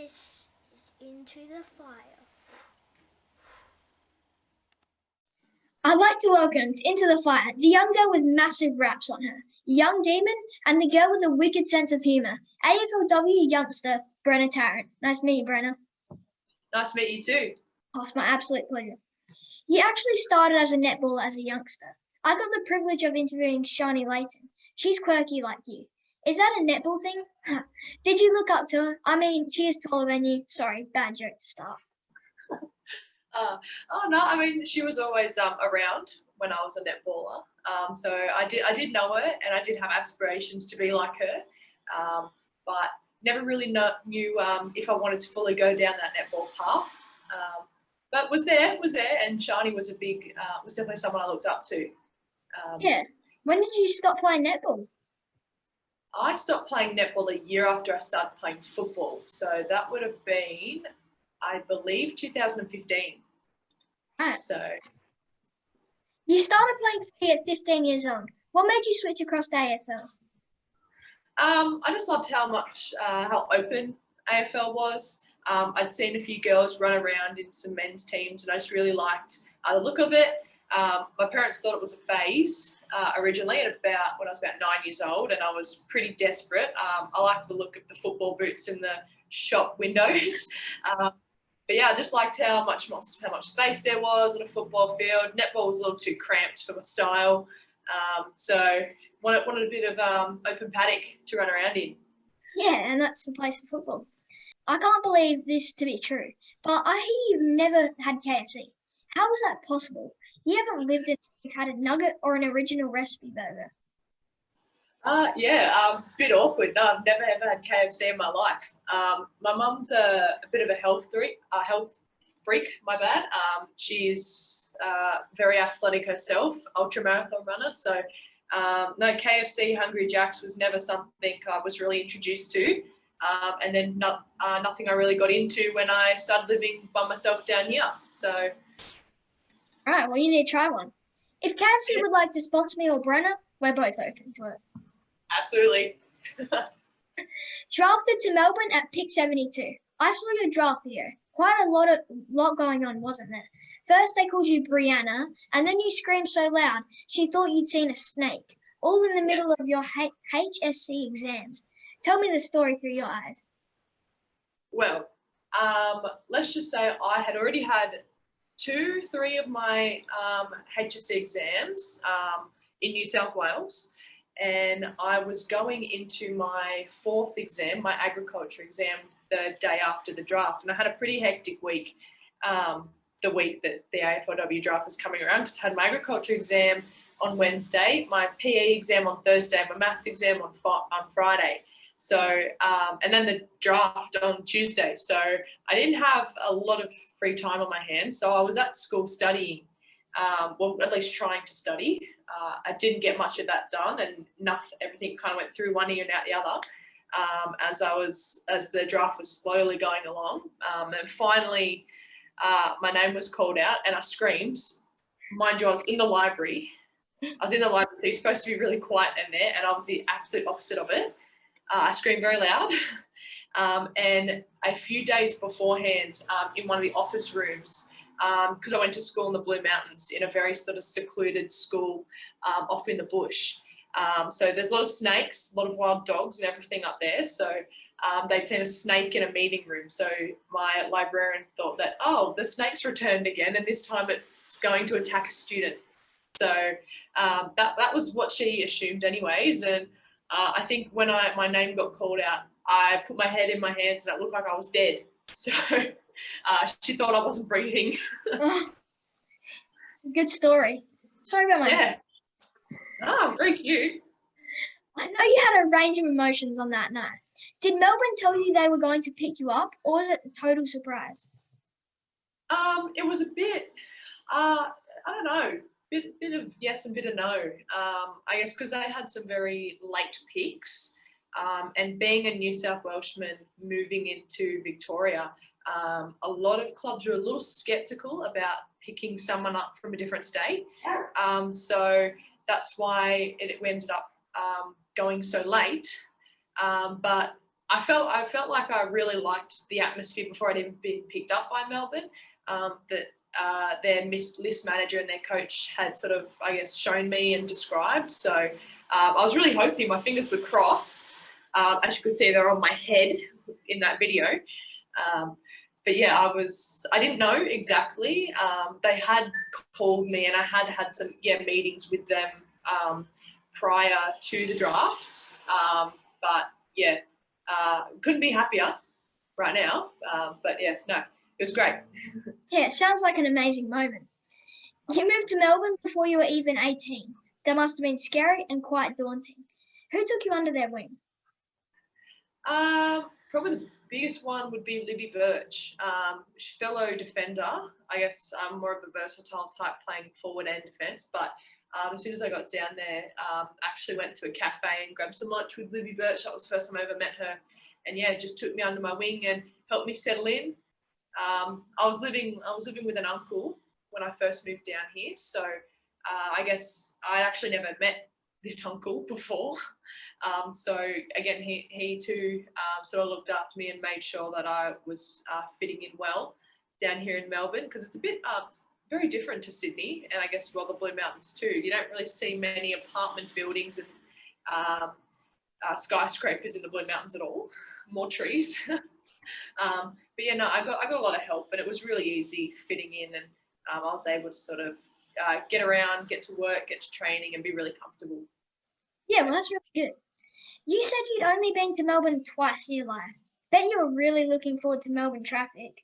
This is Into the Fire. I'd like to welcome Into the Fire the young girl with massive raps on her, young demon, and the girl with a wicked sense of humour, AFLW youngster Brenna Tarrant. Nice to meet you, Brenna. Nice to meet you too. Oh, it's my absolute pleasure. You actually started as a netballer as a youngster. I got the privilege of interviewing Shani Layton. She's quirky like you. Is that a netball thing? Did you look up to her? I mean, she is taller than you. Sorry, bad joke to start. No, I mean, she was always around when I was a netballer. So I did know her, and I did have aspirations to be like her, but never really knew if I wanted to fully go down that netball path. But was there, and Shani was was definitely someone I looked up to. Yeah. When did you stop playing netball? I stopped playing netball a year after I started playing football. So that would have been, I believe, 2015. Right. So You started playing footy at 15 years old. What made you switch across to AFL? I just loved how open AFL was. I'd seen a few girls run around in some men's teams, and I just really liked the look of it. My parents thought it was a phase originally when I was about 9 years old, and I was pretty desperate. I liked the look of the football boots in the shop windows. But yeah, I just liked how much space there was on a football field. Netball was a little too cramped for my style. So wanted a bit of open paddock to run around in. Yeah, and that's the place for football. I can't believe this to be true, but I hear you've never had KFC. How is that possible? You haven't lived in you've had a nugget or an original recipe burger. Bit awkward. No, I've never ever had KFC in my life. My mum's a bit of a health freak, my bad. She's very athletic herself, ultramarathon runner. So no, KFC, Hungry Jack's was never something I was really introduced to. And then nothing I really got into when I started living by myself down here. So, all right, well, you need to try one. If KFC would like to sponsor me or Brenna, we're both open to it. Absolutely. Drafted to Melbourne at pick 72. I saw your draft video. Quite a lot going on, wasn't there? First they called you Brianna, and then you screamed so loud she thought you'd seen a snake, all in the middle of your HSC exams. Tell me the story through your eyes. Well, let's just say I had already had 2-3 of my HSC exams in New South Wales, and I was going into my 4th exam, my agriculture exam, the day after the draft, and I had a pretty hectic week, the week that the AFLW draft was coming around, because I had my agriculture exam on Wednesday, my PE exam on Thursday, my maths exam on Friday. So, and then the draft on Tuesday. So I didn't have a lot of free time on my hands. So I was at school studying, well, at least trying to study. I didn't get much of that done, and everything kind of went through one ear and out the other as the draft was slowly going along. And finally, my name was called out and I screamed. Mind you, I was in the library. So you're supposed to be really quiet in there, and I was the absolute opposite of it. I screamed very loud. And a few days beforehand, in one of the office rooms, because I went to school in the Blue Mountains in a very sort of secluded school off in the bush. So there's a lot of snakes, a lot of wild dogs and everything up there. So they'd seen a snake in a meeting room. So my librarian thought that, the snake's returned again, and this time it's going to attack a student. So that was what she assumed anyways. And I think when my name got called out, I put my head in my hands and it looked like I was dead. So she thought I wasn't breathing. It's a good story. Sorry about my Yeah. Very cute. I know you had a range of emotions on that night. Did Melbourne tell you they were going to pick you up, or was it a total surprise? It was a bit, I don't know, bit of yes and bit of no. I guess because they had some very late picks, and being a New South Welshman moving into Victoria, a lot of clubs were a little sceptical about picking someone up from a different state. So that's why we ended up going so late. But I felt like I really liked the atmosphere before I'd even been picked up by Melbourne. Their list manager and their coach had sort of, I guess, shown me and described. So I was really hoping, my fingers were crossed. As you can see, they're on my head in that video. But yeah, I didn't know exactly. They had called me and I had some meetings with them prior to the draft. But yeah, couldn't be happier right now. But yeah, no, it was great. Yeah, it sounds like an amazing moment. You moved to Melbourne before you were even 18. That must have been scary and quite daunting. Who took you under their wing? Probably the biggest one would be Libby Birch, fellow defender. I guess I'm more of a versatile type, playing forward and defence. But as soon as I got down there, actually went to a cafe and grabbed some lunch with Libby Birch. That was the first time I ever met her. And yeah, just took me under my wing and helped me settle in. I was living with an uncle when I first moved down here. So I guess I actually never met this uncle before. So again, he too sort of looked after me and made sure that I was fitting in well down here in Melbourne, because it's a bit very different to Sydney, and I guess the Blue Mountains too. You don't really see many apartment buildings and skyscrapers in the Blue Mountains at all. More trees. But yeah, no, I got a lot of help, and it was really easy fitting in, and I was able to sort of get around, get to work, get to training, and be really comfortable. Yeah, well, that's really good. You said you'd only been to Melbourne twice in your life. Bet you were really looking forward to Melbourne traffic.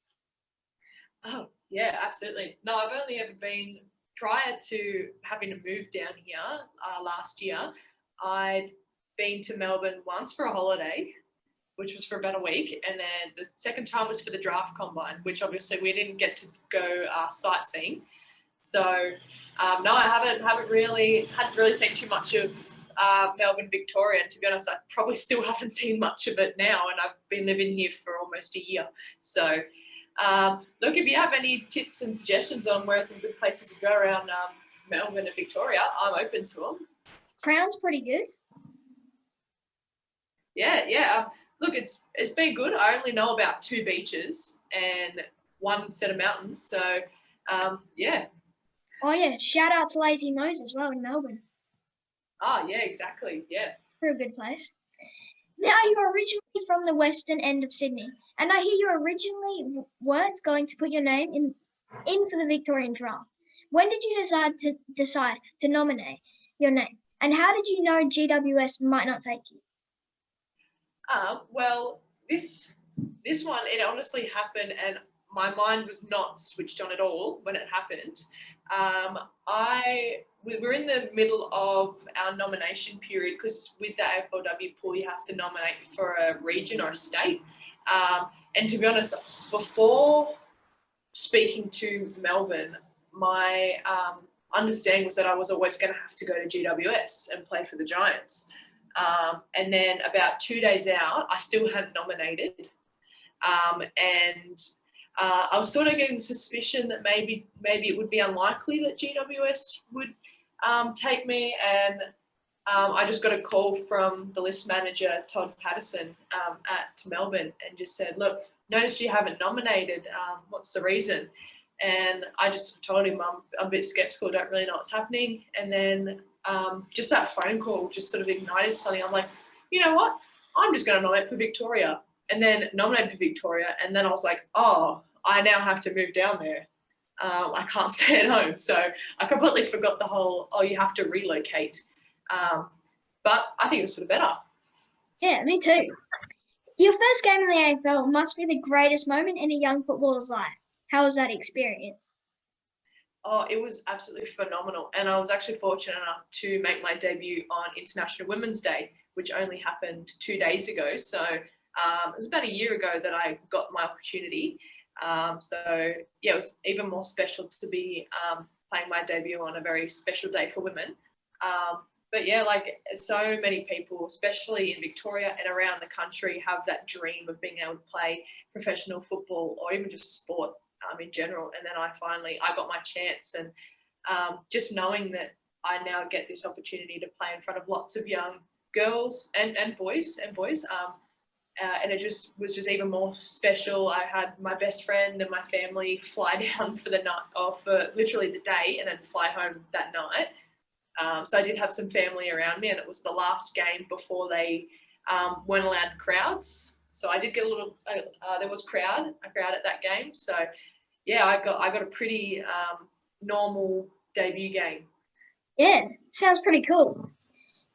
Oh, yeah, absolutely. No, I've only ever been, prior to having to move down here last year, I'd been to Melbourne once for a holiday, which was for about a week, and then the second time was for the draft combine, which obviously we didn't get to go sightseeing. So no, I hadn't really seen too much of Melbourne, Victoria, and to be honest, I probably still haven't seen much of it now, and I've been living here for almost a year. So look, if you have any tips and suggestions on where some good places to go around Melbourne and Victoria, I'm open to them. Crown's pretty good. Yeah. Look, it's been good. I only know about 2 beaches and 1 set of mountains. So, yeah. Oh, yeah. Shout out to Lazy Nose as well in Melbourne. Oh, yeah, exactly. Yeah. Pretty good place. Now, you're originally from the western end of Sydney, and I hear you originally weren't going to put your name in for the Victorian draft. When did you decide to nominate your name, and how did you know GWS might not take you? Well, this one, it honestly happened, and my mind was not switched on at all when it happened. We were in the middle of our nomination period, because with the AFLW pool, you have to nominate for a region or a state. And to be honest, before speaking to Melbourne, my understanding was that I was always going to have to go to GWS and play for the Giants. And then about 2 days out, I still hadn't nominated. And I was sort of getting the suspicion that maybe it would be unlikely that GWS would take me. And I just got a call from the list manager, Todd Patterson, at Melbourne, and just said, look, noticed you haven't nominated. What's the reason? And I just told him I'm a bit skeptical, don't really know what's happening. And then just that phone call just sort of ignited something. I'm like, you know what? I'm just going to nominate for Victoria. And then nominated for Victoria. And then I was like, oh, I now have to move down there. I can't stay at home. So I completely forgot the whole, you have to relocate. But I think it was for the better. Yeah, me too. Your first game in the AFL must be the greatest moment in a young footballer's life. How was that experience? Oh, it was absolutely phenomenal. And I was actually fortunate enough to make my debut on International Women's Day, which only happened 2 days ago. So it was about a year ago that I got my opportunity. So yeah, it was even more special to be playing my debut on a very special day for women. But yeah, like so many people, especially in Victoria and around the country, have that dream of being able to play professional football or even just sport in general. And then I got my chance, and just knowing that I now get this opportunity to play in front of lots of young girls and boys, and it just was just even more special. I had my best friend and my family fly down for the night, or for literally the day, and then fly home that night. So I did have some family around me, and it was the last game before they weren't allowed crowds. So I did get a little. There was a crowd at that game. So yeah, I got a pretty normal debut game. Yeah, sounds pretty cool.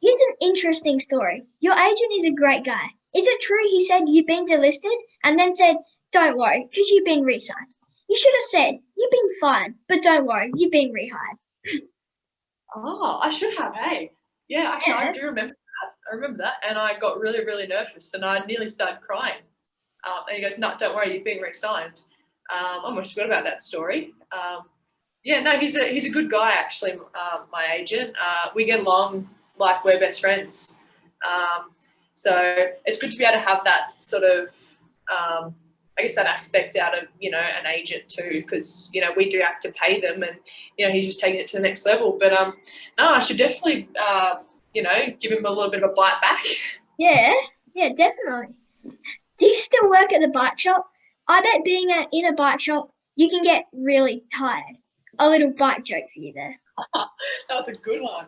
Here's an interesting story. Your agent is a great guy. Is it true he said you've been delisted and then said, don't worry, because you've been re-signed? You should have said, you've been fired, but don't worry, you've been rehired. Oh, I should have, hey. Yeah, actually, I do remember that. I remember that, and I got really, really nervous, and I nearly started crying. And he goes, no, don't worry, you're being re-signed. I almost forgot about that story. Yeah, no, he's a good guy, actually, my agent. We get along like we're best friends. So it's good to be able to have that sort of, I guess, that aspect out of, an agent too, because, we do have to pay them, and, he's just taking it to the next level. But no, I should definitely, give him a little bit of a bite back. Yeah, definitely. Do you still work at the bike shop? I bet being in a bike shop, you can get really tired. A little bike joke for you there. That was a good one.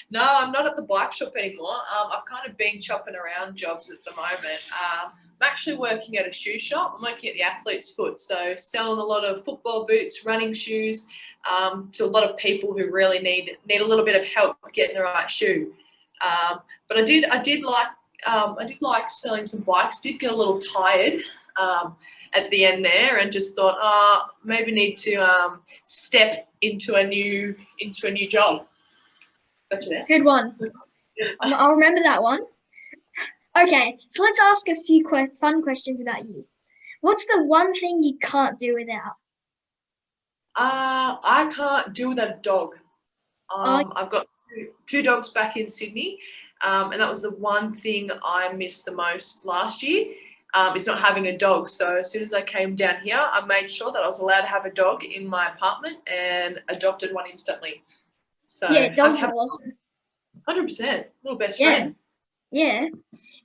No, I'm not at the bike shop anymore. I've kind of been chopping around jobs at the moment. I'm actually working at a shoe shop. I'm working at the Athlete's Foot, so selling a lot of football boots, running shoes, to a lot of people who really need a little bit of help getting the right shoe. But I did like selling some bikes. Did get a little tired at the end there, and just thought, maybe need to step into a new job. Gotcha. Good one. I'll remember that one. Okay, so let's ask a few fun questions about you. What's the one thing you can't do without? I can't do without a dog. I've got two dogs back in Sydney, and that was the one thing I missed the most last year, is not having a dog. So as soon as I came down here, I made sure that I was allowed to have a dog in my apartment and adopted one instantly. So yeah, dogs are awesome. 100%, little best friend. Yeah.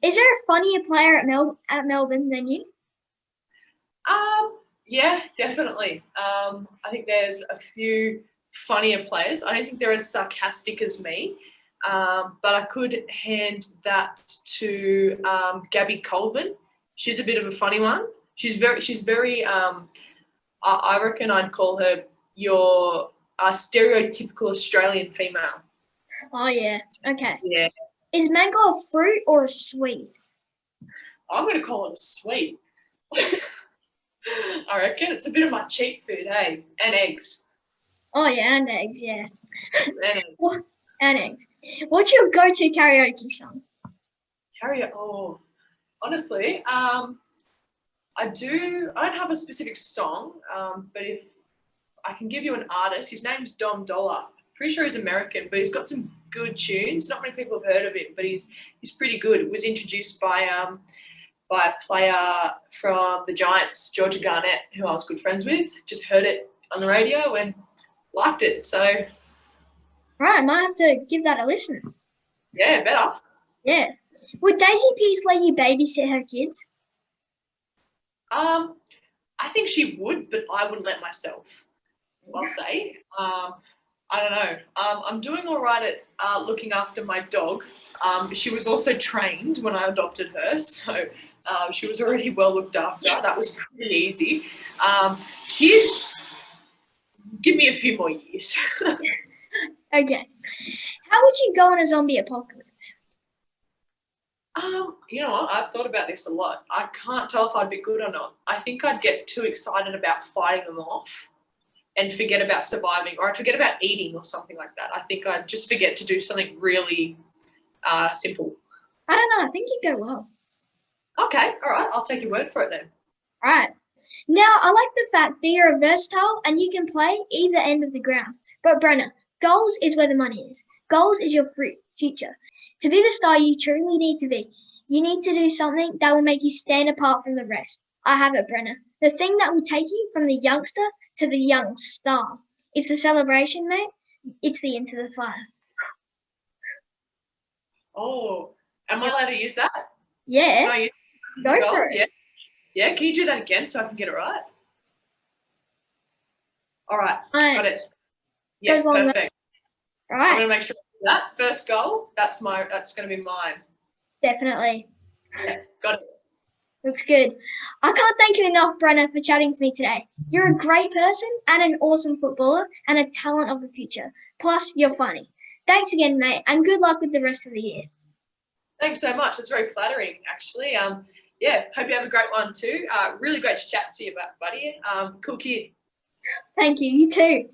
Is there a funnier player at Melbourne than you? Yeah, definitely. I think there's a few funnier players. I don't think they're as sarcastic as me, but I could hand that to Gabby Colvin. She's a bit of a funny one. She's very. I reckon I'd call her your stereotypical Australian female. Oh yeah. Okay. Yeah. Is mango a fruit or a sweet? I'm going to call it a sweet. I reckon it's a bit of my cheap food, hey, and eggs. Oh yeah, and eggs, yeah. And eggs. And eggs. What's your go-to karaoke song? Honestly, I don't have a specific song, but if I can give you an artist, his name's Dom Dollar. Pretty sure he's American, but he's got some good tunes. Not many people have heard of him, but he's pretty good. It was introduced by a player from the Giants, Georgia Garnett, who I was good friends with. Just heard it on the radio and liked it. So, right, I might have to give that a listen. Yeah, better. Yeah. Would Daisy Pearce let you babysit her kids? I think she would, but I wouldn't let myself, I'll say. I don't know. I'm doing all right at looking after my dog. She was also trained when I adopted her, so she was already well looked after. That was pretty easy. Kids, give me a few more years. Okay. How would you go on a zombie apocalypse? You know what? I've thought about this a lot. I can't tell if I'd be good or not. I think I'd get too excited about fighting them off and forget about surviving, or I'd forget about eating or something like that. I think I'd just forget to do something really simple. I don't know. I think you'd go well. Okay, all right. I'll take your word for it then. All right. Now, I like the fact that you're versatile and you can play either end of the ground. But Brenna, goals is where the money is. Goals is your future. To be the star you truly need to be, you need to do something that will make you stand apart from the rest. I have it, Brenna. The thing that will take you from the youngster to the young star. It's a celebration, mate. It's the Into the Fire. Oh, am I allowed to use that? Yeah. Can I use Go for it. Yeah. Yeah, can you do that again so I can get it right? All right, got it. Nice. Yeah, Goes along with- perfect. All I'm right. gonna make sure that first goal, that's gonna be mine. Definitely. Yeah, got it. Looks good. I can't thank you enough, Brenna, for chatting to me today. You're a great person and an awesome footballer and a talent of the future. Plus, you're funny. Thanks again, mate, and good luck with the rest of the year. Thanks so much. It's very flattering, actually. Yeah, hope you have a great one too. Really great to chat to you, buddy. Cool kid. Thank you. You too.